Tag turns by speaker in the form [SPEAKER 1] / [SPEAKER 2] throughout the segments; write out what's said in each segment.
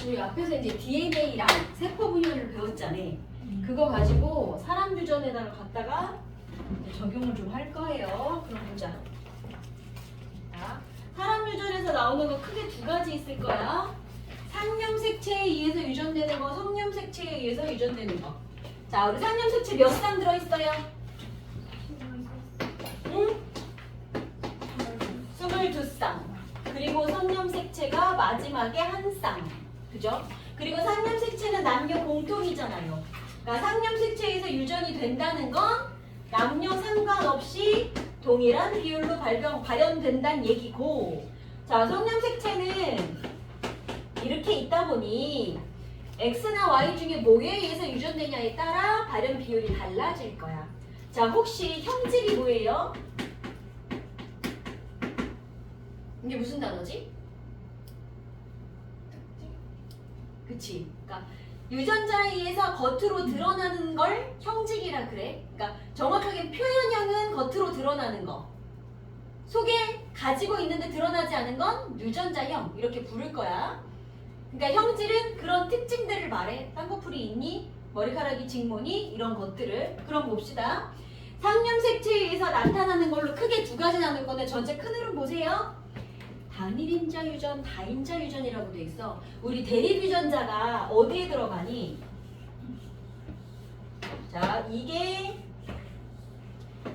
[SPEAKER 1] 우리 앞에서 이제 DNA랑 세포 분열을 배웠잖아. 그거 가지고 사람 유전에다가 갖다가 적용을 좀 할 거예요. 그럼 보자. 자, 사람 유전에서 나오는 거 크게 두 가지 있을 거야. 상념색체에 의해서 유전되는 거, 성념색체에 의해서 유전되는 거. 자, 우리 상념색체 몇 쌍 들어있어요? 응? 22쌍. 그리고 성념색체가 마지막에 한 쌍. 그죠? 그리고 상념색체는 남녀 공통이잖아요. 그러니까 상념색체에서 유전이 된다는 건 남녀 상관없이 동일한 비율로 발현된다는 얘기고, 자, 성념색체는 이렇게 있다 보니 X나 Y 중에 뭐에 의해서 유전되냐에 따라 발현 비율이 달라질 거야. 자, 혹시 형질이 뭐예요? 이게 무슨 단어지? 그치? 그러니까 유전자에 의해서 겉으로 드러나는 걸 형질이라 그래. 그러니까 정확하게 표현형은 겉으로 드러나는 거. 속에 가지고 있는데 드러나지 않은 건 유전자형 이렇게 부를 거야. 그러니까 형질은 그런 특징들을 말해. 쌍꺼풀이 있니? 머리카락이 직모니? 이런 것들을. 그럼 봅시다. 상념색체에 의해서 나타나는 걸로 크게 두 가지 나눌 건데 전체 큰 흐름 보세요. 단일인자 유전, 다인자 유전이라고 돼 있어. 우리 대립 유전자가 어디에 들어가니? 자, 이게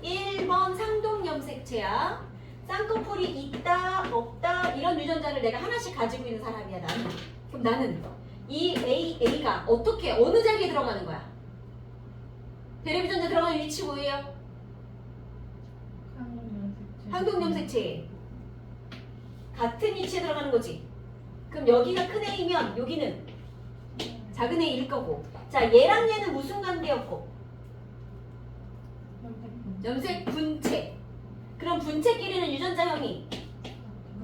[SPEAKER 1] 1번 상동염색체야. 쌍꺼풀이 있다, 없다 이런 유전자를 내가 하나씩 가지고 있는 사람이야, 나는. 그럼 나는 이 A가 어떻게 어느 자리에 들어가는 거야? 대립 유전자 들어가는 위치 뭐예요? 상동염색체. 같은 위치에 들어가는 거지. 그럼 여기가 큰 A면 여기는 작은 A일 거고. 자, 얘랑 얘는 무슨 관계였고? 염색 분체. 그럼 분체끼리는 유전자형이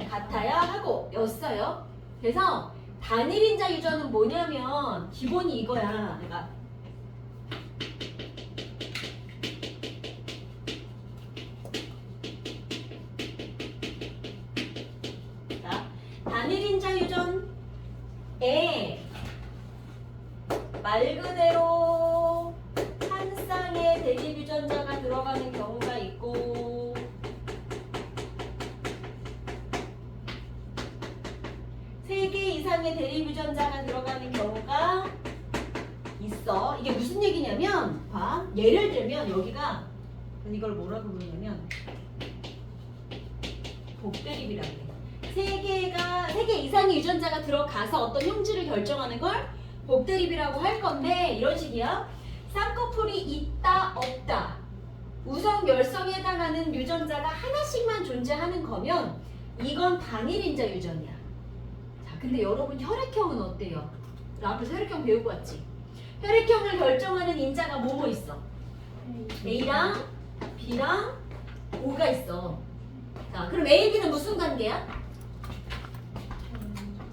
[SPEAKER 1] 같아야 하고 였어요. 그래서 단일인자 유전은 뭐냐면 기본이 이거야. 내가 단일인자 유전에 말 그대로 한 쌍의 대립 유전자가 들어가는 경우가 있고 세 개 이상의 대립 유전자가 들어가는 경우가 있어. 이게 무슨 얘기냐면 봐. 예를 들면 여기가 이걸 뭐라고 부르냐면 복대립이라고 해. 세 개 이상의 유전자가 들어가서 어떤 형질을 결정하는 걸 복대립이라고 할 건데 이런 식이야. 쌍꺼풀이 있다 없다 우성 멸성에 해당하는 유전자가 하나씩만 존재하는 거면 이건 단일인자 유전이야. 자, 근데 여러분 혈액형은 어때요? 나 앞에서 혈액형 배우고 왔지? 혈액형을 결정하는 인자가 뭐뭐 있어? A랑 B랑 O가 있어. 자, 그럼 A, B는 무슨 관계야?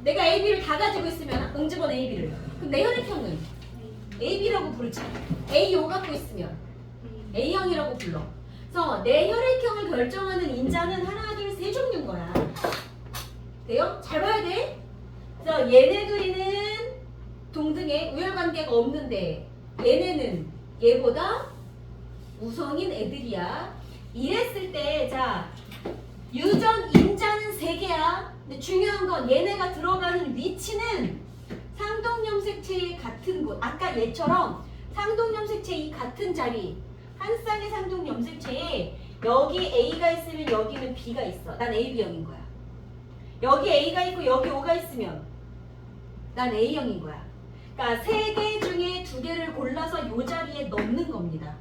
[SPEAKER 1] 내가 A, B를 다 가지고 있으면 응집원 A, B를. 그럼 내 혈액형은 A, B라고 부르지. A, O 갖고 있으면 A형이라고 불러. 그래서 내 혈액형을 결정하는 인자는 하나, 둘, 세 종류인 거야. 돼요? 잘 봐야 돼. 그래서 얘네들이는 동등해. 우열관계가 없는데 얘네는 얘보다 우성인 애들이야. 이랬을 때 자 유전 인자는 3개야. 근데 중요한 건 얘네가 들어가는 위치는 상동염색체의 같은 곳. 아까 얘처럼 상동염색체 이 같은 자리. 한 쌍의 상동염색체에 여기 A가 있으면 여기는 B가 있어. 난 AB형인 거야. 여기 A가 있고 여기 O가 있으면 난 A형인 거야. 그러니까 3개 중에 2개를 골라서 이 자리에 넣는 겁니다.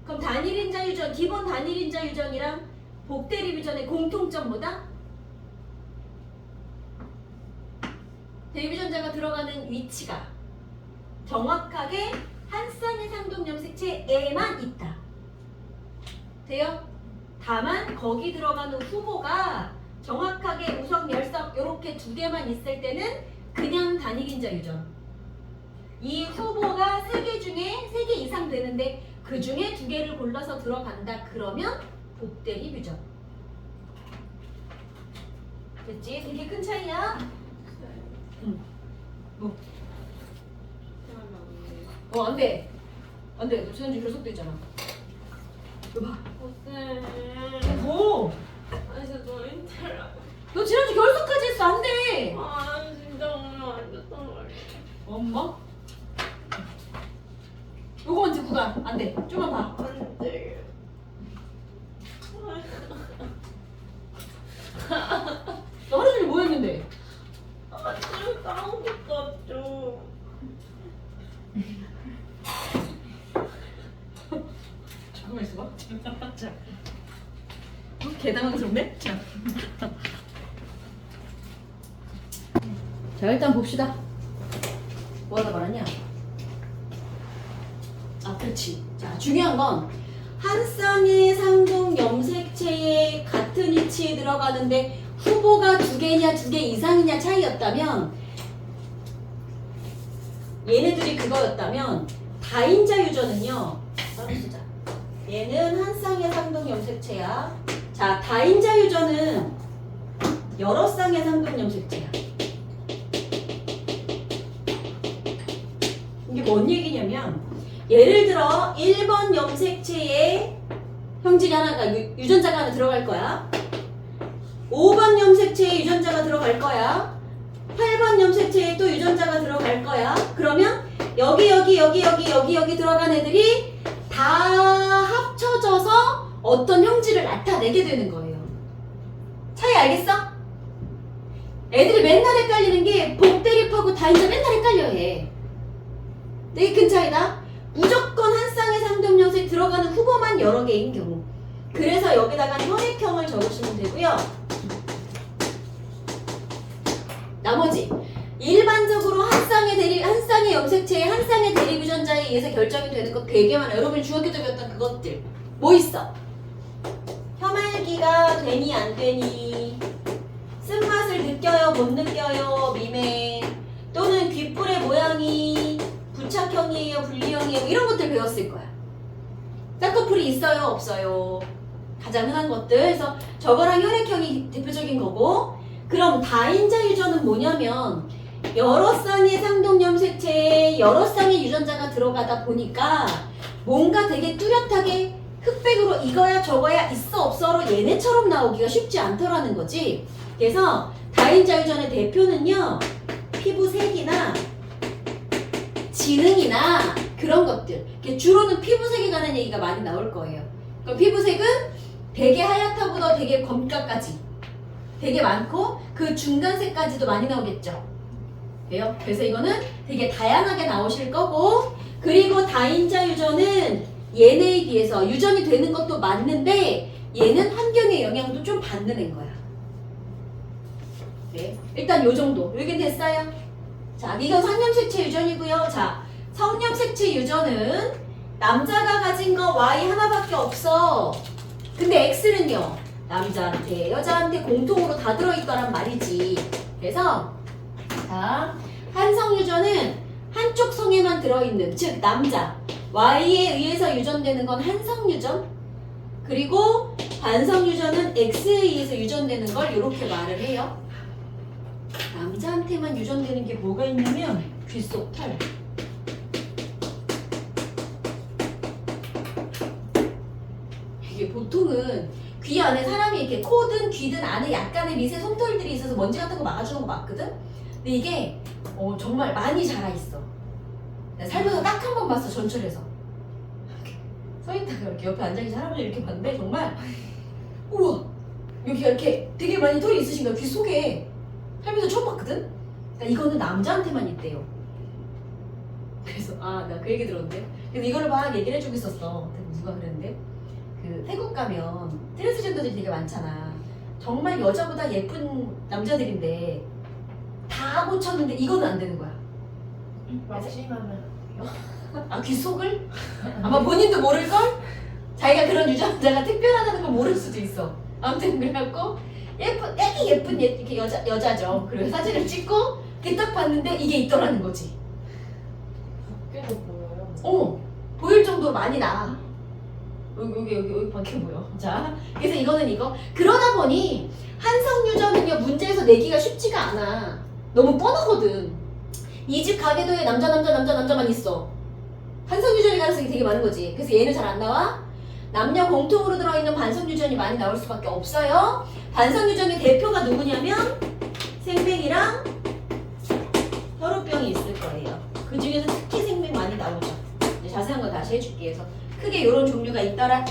[SPEAKER 1] 그럼 단일인자 유전, 기본 단일인자 유전이랑 복대립 유전의 공통점 뭐다? 대립 유전자가 들어가는 위치가 정확하게 한 쌍의 상동염색체에만 있다. 돼요? 다만 거기 들어가는 후보가 정확하게 우성, 멸성 이렇게 2개만 있을 때는 그냥 단일인자 유전. 이 후보가 3개 중에 3개 이상 되는데 그 중에 2개를 골라서 들어간다. 그러면 복대립 유전. 됐지? 되게 큰 차이야. 뭐? 안 돼. 안 돼. 너 지난주 결석돼 있잖아. 이거 봐.
[SPEAKER 2] 쌤.
[SPEAKER 1] 뭐?
[SPEAKER 2] 아 진짜 너무 힘들어.
[SPEAKER 1] 너 지난주 결석까지 했어. 안 돼.
[SPEAKER 2] 아 진짜 오늘 안 좋단 말이야.
[SPEAKER 1] 엄마? 요거만 듣고 가. 안 돼. 좀만 봐.
[SPEAKER 2] 안 돼.
[SPEAKER 1] 너 하루 종일 뭐 했는데?
[SPEAKER 2] 아 지금 나온 것도 없죠.
[SPEAKER 1] 잠깐만 있어봐. 자. 개당황스럽네? 자. 자, 일단 봅시다. 뭐 하다 말았냐? 아, 그렇지. 자, 중요한 건 한 쌍의 상동 염색체에 같은 위치에 들어가는데 후보가 두 개냐 두 개 이상이냐 차이였다면 얘네들이 그거였다면 다인자 유전은요. 따로 쓰자. 얘는 한 쌍의 상동 염색체야. 자, 다인자 유전은 여러 쌍의 상동 염색체야. 이게 뭔 얘기냐면 예를 들어 1번 염색체에 형질이 하나가 유전자가 하나 들어갈 거야. 5번 염색체에 유전자가 들어갈 거야. 8번 염색체에 또 유전자가 들어갈 거야. 그러면 여기 들어간 애들이 다 합쳐져서 어떤 형질을 나타내게 되는 거예요. 차이 알겠어? 애들이 맨날 헷갈리는 게 복대립하고 다인자 맨날 헷갈려 해. 되게 큰 차이다. 무조건 한 쌍의 상동 염색에 들어가는 후보만 여러 개인 경우. 그래서 여기다가 혈액형을 적으시면 되고요. 나머지 일반적으로 한 쌍의 염색체에 한 쌍의 대립 유전자에 의해서 결정이 되는 것 되게 많아요. 여러분이 중학교 때 배웠던 그것들 뭐 있어? 혐알기가 되니 안 되니, 쓴맛을 느껴요 못 느껴요, 미매, 또는 귓불의 모양이 부착형이에요 분리형이에요, 이런 것들 배웠을 거야. 쌍꺼풀이 있어요 없어요, 가장 흔한 것들. 그래서 저거랑 혈액형이 대표적인 거고. 그럼 다인자 유전은 뭐냐면 여러 쌍의 상동 염색체에 여러 쌍의 유전자가 들어가다 보니까 뭔가 되게 뚜렷하게 흑백으로 이거야 저거야 있어 없어로 얘네처럼 나오기가 쉽지 않더라는 거지. 그래서 다인자 유전의 대표는요, 피부색이나 지능이나 그런 것들. 주로는 피부색에 관한 얘기가 많이 나올 거예요. 그럼 피부색은 되게 하얗다보다 되게 검까까지 되게 많고 그 중간색까지도 많이 나오겠죠. 그래요? 그래서 이거는 되게 다양하게 나오실 거고, 그리고 다인자 유전은 얘네에 비해서 유전이 되는 것도 맞는데 얘는 환경의 영향도 좀 받는 애인 거야. 네, 일단 요 정도. 여긴 됐어요? 자, 이건 성염색체 유전이고요. 자, 성염색체 유전은 남자가 가진 거 Y 하나밖에 없어. 근데 X는요, 남자한테 여자한테 공통으로 다 들어있더란 말이지. 그래서 자, 한성 유전은 한쪽 성에만 들어있는, 즉 남자 Y에 의해서 유전되는 건 한성 유전, 그리고 반성 유전은 X에 의해서 유전되는 걸 이렇게 말을 해요. 남자한테만 유전되는 게 뭐가 있냐면 귀 속 털. 이게 보통은 귀 안에 사람이 이렇게 코든 귀든 안에 약간의 미세 솜털들이 있어서 먼지 같은 거 막아주는 거 맞거든? 근데 이게 정말 많이 자라있어. 내가 살면서 딱 한 번 봤어, 전철에서. 서있다가 이렇게 옆에 앉아계신 할아버지 이렇게 봤는데 정말 우와! 여기가 이렇게 되게 많이 털이 있으신 거야, 귀 속에. 살면서 처음 봤거든? 그러니까 이거는 남자한테만 있대요. 그래서 나 그 얘기 들었는데, 근데 이거를 막 얘기를 해주고 있었어. 누가 그랬는데, 그 태국 가면 트랜스젠더들이 되게 많잖아. 정말 여자보다 예쁜 남자들인데 다 고쳤는데 이거는 안 되는 거야.
[SPEAKER 2] 막심하면
[SPEAKER 1] 귀 속을? 아마 본인도 모를걸? 자기가 그런 유전자가 특별하다는 걸 모를 수도 있어. 아무튼 그래갖고 되게 예쁜 이렇게 여자죠. 그리고 사진을 찍고 이렇게 딱 봤는데 이게 있더라는 거지.
[SPEAKER 2] 밖에도 보여요.
[SPEAKER 1] 보일 정도로 많이 나. 여기 밖에 보여. 자, 그래서 이거는 이거. 그러다 보니 한성 유전은요, 문제에서 내기가 쉽지가 않아. 너무 뻔하거든. 이 집 가계도에 남자만 있어. 반성유전일 가능성이 되게 많은 거지. 그래서 얘는 잘 안 나와. 남녀 공통으로 들어있는 반성유전이 많이 나올 수밖에 없어요. 반성유전의 대표가 누구냐면 생맹이랑 혈우병이 있을 거예요. 그 중에서 특히 생맹 많이 나오죠. 이제 자세한 거 다시 해줄게. 그래서 크게 이런 종류가 있더라.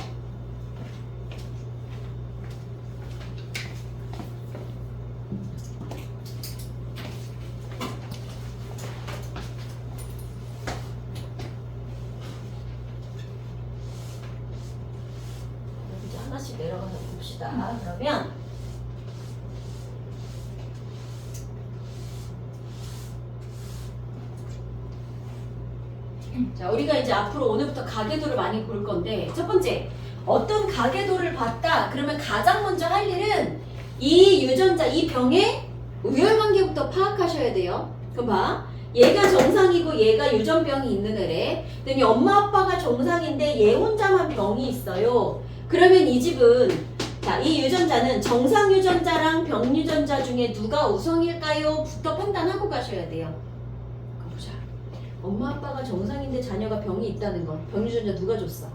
[SPEAKER 1] 이제 하나씩 내려가서 봅시다. 그러면 자, 우리가 이제 앞으로 오늘부터 가계도를 많이 볼 건데, 첫 번째, 어떤 가계도를 봤다 그러면 가장 먼저 할 일은 이 유전자, 이 병의 우열관계부터 파악하셔야 돼요. 그럼 봐, 얘가 정상이고 얘가 유전병이 있는 애래. 그랬더니 엄마 아빠가 정상인데 얘 혼자만 병이 있어요. 그러면 이 집은, 자, 이 유전자는 정상 유전자랑 병 유전자 중에 누가 우성일까요? 부터 판단하고 가셔야 돼요. 가보자. 엄마 아빠가 정상인데 자녀가 병이 있다는 거, 병 유전자 누가 줬어?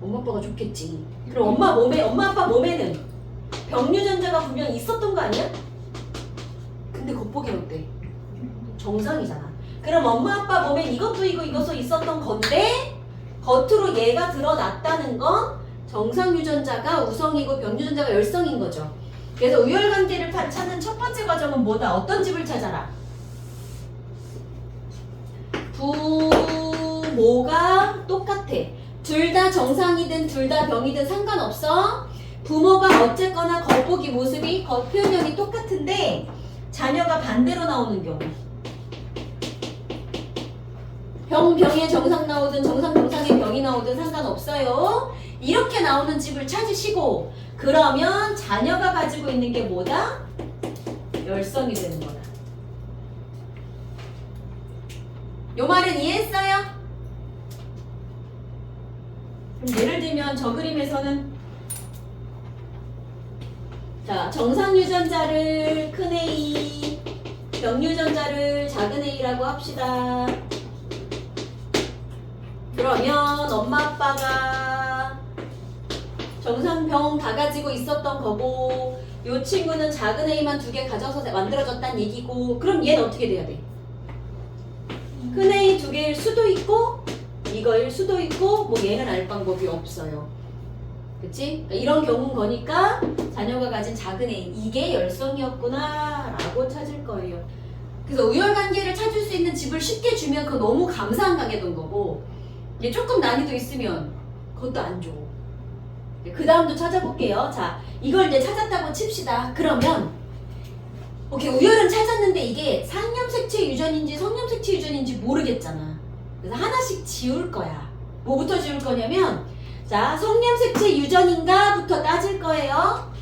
[SPEAKER 1] 엄마 아빠가 줬겠지. 그럼 엄마 아빠 몸에는 병 유전자가 분명히 있었던 거 아니야? 근데 겉보기는 어때? 정상이잖아. 그럼 엄마 아빠 몸에 이것도 이것도 있었던 건데 겉으로 얘가 드러났다는 건 정상 유전자가 우성이고 병 유전자가 열성인 거죠. 그래서 우열관계를 찾는 첫 번째 과정은 뭐다? 어떤 집을 찾아라? 부모가 똑같아. 둘 다 정상이든 둘 다 병이든 상관없어. 부모가 어쨌거나 겉보기 모습이 겉 표현형이 똑같은데 자녀가 반대로 나오는 경우. 병에 정상 나오든 정상에 병이 나오든 상관없어요. 이렇게 나오는 집을 찾으시고, 그러면 자녀가 가지고 있는 게 뭐다? 열성이 되는 거다. 요 말은 이해했어요? 그럼 예를 들면 저 그림에서는, 자, 정상 유전자를 큰 A, 병 유전자를 작은 A라고 합시다. 그러면 엄마 아빠가 정상병 다 가지고 있었던 거고, 요 친구는 작은 A만 2개 가져서 만들어졌다는 얘기고, 그럼 얘는 어떻게 돼야 돼? 큰 A 2개일 수도 있고 이거일 수도 있고, 뭐 얘는 알 방법이 없어요. 그치? 그러니까 이런 경우인 거니까 자녀가 가진 작은 A, 이게 열성이었구나 라고 찾을 거예요. 그래서 우열관계를 찾을 수 있는 집을 쉽게 주면 그거 너무 감사한 가게던 거고, 이게 조금 난이도 있으면 그것도 안 줘. 그 다음도 찾아볼게요. 자, 이걸 이제 찾았다고 칩시다. 그러면 오케이, 우열은 찾았는데 이게 상염색체 유전인지 성염색체 유전인지 모르겠잖아. 그래서 하나씩 지울 거야. 뭐부터 지울 거냐면, 자, 성염색체 유전인가 부터 따질 거예요.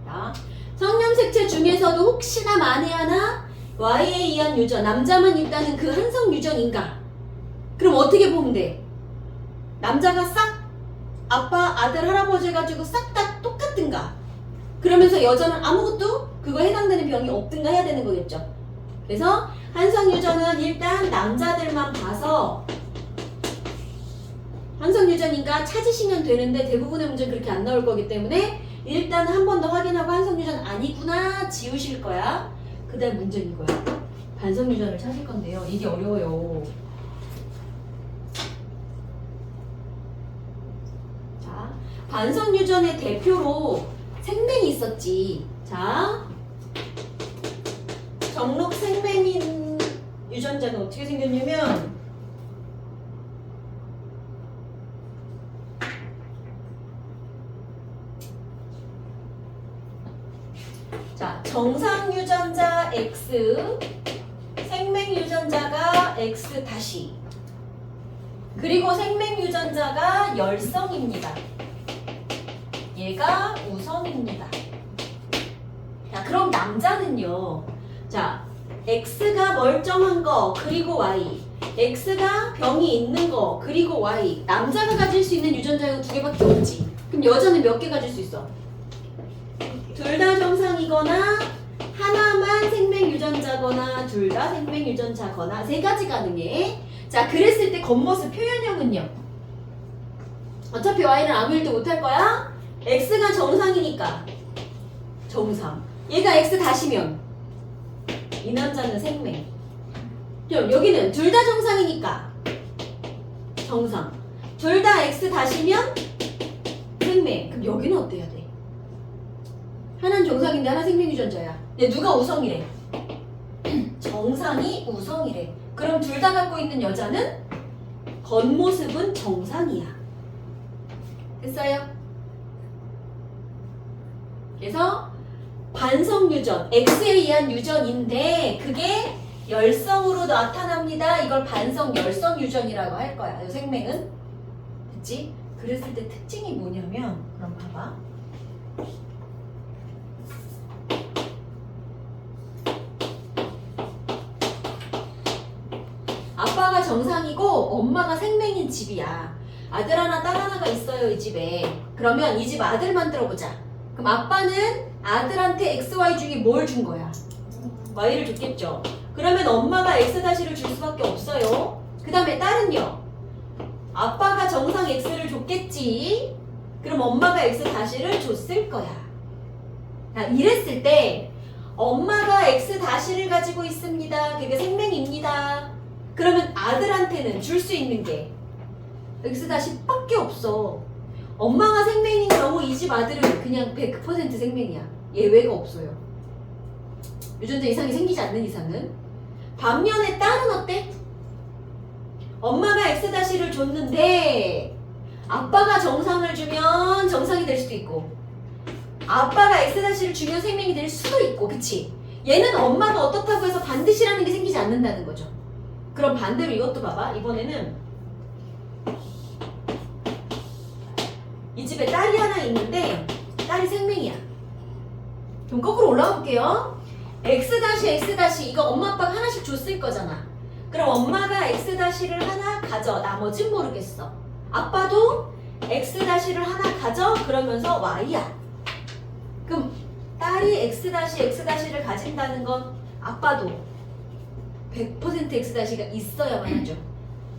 [SPEAKER 1] 자, 성염색체 중에서도 혹시나 만에 하나 Y에 의한 유전, 남자만 있다는 그 한성 유전인가? 그럼 어떻게 보면 돼? 남자가 싹 아빠, 아들, 할아버지 해가지고 싹 다 똑같든가? 그러면서 여자는 아무것도 그거에 해당되는 병이 없든가 해야 되는 거겠죠. 그래서 한성 유전은 일단 남자들만 봐서 한성 유전인가 찾으시면 되는데, 대부분의 문제는 그렇게 안 나올 거기 때문에 일단 한 번 더 확인하고 한성 유전 아니구나 지우실 거야. 그 다음 문제는 이거야. 반성 유전을 찾을 건데요. 이게 어려워요. 자, 반성 유전의 대표로 생맹이 있었지. 자, 정록 생맹인 유전자는 어떻게 생겼냐면, 자, 정상 유전자 X, 생맹 유전자가 X 다시, 그리고 생맹 유전자가 열성입니다. 얘가 우성입니다. 자, 그럼 남자는요. 자, X가 멀쩡한 거 그리고 Y, X가 병이 있는 거 그리고 Y. 남자가 가질 수 있는 유전자가 2개밖에 없지. 그럼 여자는 몇 개 가질 수 있어? 둘 다 정상이거나 하나만 생명유전자거나 둘 다 생명유전자거나 세 가지 가능해. 자, 그랬을 때 겉모습 표현형은요? 어차피 y는 아무 일도 못할 거야. x가 정상이니까 정상. 얘가 x 다시면 이 남자는 생명. 그럼 여기는 둘 다 정상이니까 정상. 둘 다 x 다시면 생명. 그럼 여기는 어때야 돼? 하나는 정상인데 하나 생명유전자야. 근데 누가 우성이래? 정상이 우성이래. 그럼 둘 다 갖고 있는 여자는 겉모습은 정상이야. 됐어요? 그래서 반성유전, X에 의한 유전인데 그게 열성으로 나타납니다. 이걸 반성열성유전이라고 할 거야. 이 생명은. 됐지? 그랬을 때 특징이 뭐냐면 그럼 봐봐. 아빠가 정상이고 엄마가 생명인 집이야. 아들 하나 딸 하나가 있어요 이 집에. 그러면 이 집 아들만 들어보자. 그럼 아빠는 아들한테 XY 중에 뭘 준 거야? Y를 줬겠죠. 그러면 엄마가 X-를 줄 수밖에 없어요. 그 다음에 딸은요? 아빠가 정상 X를 줬겠지. 그럼 엄마가 X-를 줬을 거야. 자, 이랬을 때 엄마가 X-를 가지고 있습니다. 그게 생명입니다. 그러면 아들한테는 줄 수 있는 게 X-밖에 없어. 엄마가 생명인 경우 이 집 아들은 그냥 100% 생명이야. 예외가 없어요. 유전자 이상이 생기지 않는 이상은. 반면에 딸은 어때? 엄마가 X-를 줬는데 아빠가 정상을 주면 정상이 될 수도 있고 아빠가 X-를 주면 생명이 될 수도 있고, 그치? 얘는 엄마가 어떻다고 해서 반드시라는 게 생기지 않는다는 거죠. 그럼 반대로 이것도 봐봐. 이번에는 이 집에 딸이 하나 있는데 딸이 생명이야. 그럼 거꾸로 올라가 볼게요. X-X- 이거 엄마 아빠가 하나씩 줬을 거잖아. 그럼 엄마가 X-를 하나 가져. 나머진 모르겠어. 아빠도 X-를 하나 가져. 그러면서 Y야. 그럼 딸이 X-X-를 가진다는 건 아빠도 100% X-가 있어야만 하죠.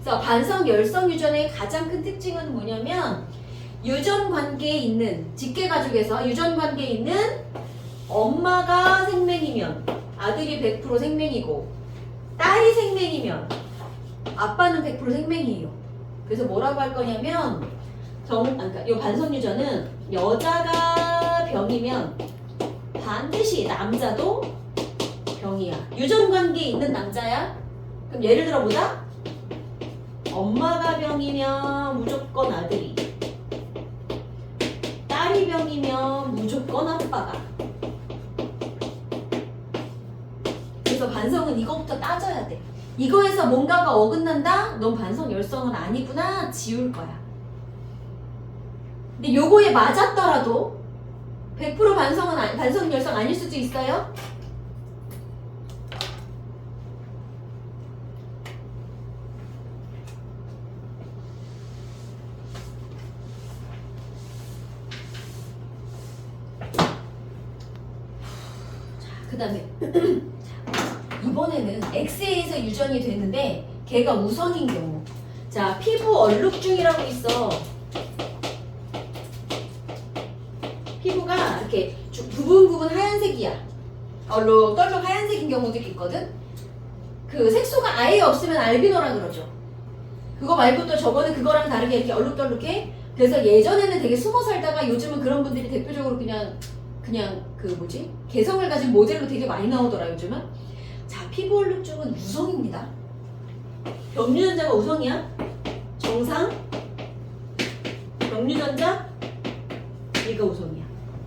[SPEAKER 1] 그래서 반성 열성 유전의 가장 큰 특징은 뭐냐면 유전 관계에 있는 직계가족에서 유전 관계에 있는 엄마가 생명이면 아들이 100% 생명이고 딸이 생명이면 아빠는 100% 생명이에요. 그래서 뭐라고 할 거냐면 그러니까 이 반성 유전은 여자가 병이면 반드시 남자도 병이야. 유전 관계에 있는 남자야. 그럼 예를 들어 보자. 엄마가 병이면 무조건 아들이, 딸이 병이면 무조건 아빠가. 그래서 반성은 이거부터 따져야 돼. 이거에서 뭔가가 어긋난다? 넌 반성 열성은 아니구나. 지울 거야. 근데 요거에 맞았더라도 100% 반성 열성 아닐 수도 있어요. 그 다음에 이번에는 X에서 유전이 되는데 걔가 우선인 경우. 자, 피부 얼룩중이라고 있어. 피부가 이렇게 부분 하얀색이야. 얼룩덜룩 하얀색인 경우들이 있거든. 그 색소가 아예 없으면 알비노라 그러죠. 그거 말고 또 저거는 그거랑 다르게 이렇게 얼룩덜룩해. 그래서 예전에는 되게 숨어 살다가 요즘은 그런 분들이 대표적으로 그냥 그 뭐지? 개성을 가진 모델로 되게 많이 나오더라 요즘은. 자, 피부 얼룩증은 우성입니다. 병유전자가 우성이야. 정상 병유전자 얘가 우성이야.